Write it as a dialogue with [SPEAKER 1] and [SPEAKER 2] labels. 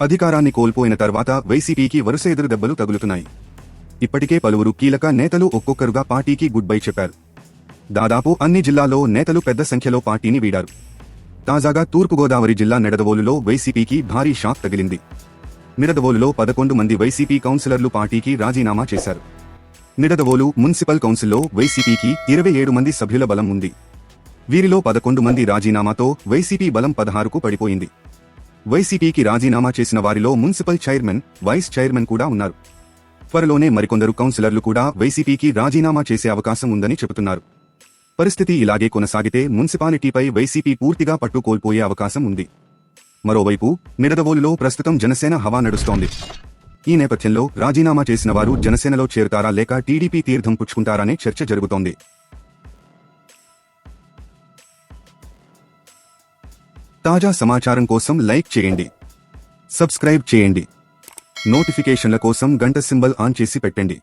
[SPEAKER 1] అధికారాన్ని కోల్పోయిన తర్వాత వైసీపీకి వరుస ఎదురు దెబ్బలు తగులుతున్నాయి. ఇప్పటికే పలువురు కీలక నేతలు ఒక్కొక్కరుగా పార్టీకి గుడ్ బై చెప్పారు. దాదాపు అన్ని జిల్లాల్లో నేతలు పెద్ద సంఖ్యలో పార్టీని వీడారు. తాజాగా తూర్పుగోదావరి జిల్లా నిడదవోలులో వైసీపీకి భారీ షాక్ తగిలింది. నిడదవోలులో 11 మంది వైసీపీ కౌన్సిలర్లు పార్టీకి రాజీనామా చేశారు. నిడదవోలు మున్సిపల్ కౌన్సిల్లో వైసీపీకి 27 మంది సభ్యుల బలం ఉంది. వీరిలో 11 మంది రాజీనామాతో వైసీపీ బలం 16కు పడిపోయింది. వైసీపీకి రాజీనామా చేసిన వారిలో మున్సిపల్ చైర్మన్, వైస్ చైర్మన్ కూడా ఉన్నారు. త్వరలోనే మరికొందరు కౌన్సిలర్లు కూడా వైసీపీకి రాజీనామా చేసే అవకాశం ఉందని చెబుతున్నారు. పరిస్థితి ఇలాగే కొనసాగితే మున్సిపాలిటీపై వైసీపీ పూర్తిగా పట్టు కోల్పోయే అవకాశం ఉంది. మరోవైపు నిడదవోలులో ప్రస్తుతం జనసేన హవా నడుస్తోంది. ఈ నేపథ్యంలో రాజీనామా చేసిన వారు జనసేనలో చేరుతారా లేక టీడీపీ తీర్థం పుచ్చుకుంటారనే చర్చ జరుగుతోంది. తాజా సమాచారం కోసం లైక్ చేయండి, సబ్స్క్రైబ్ చేయండి, నోటిఫికేషన్ల కోసం గంట సింబల్ ఆన్ చేసి పెట్టండి.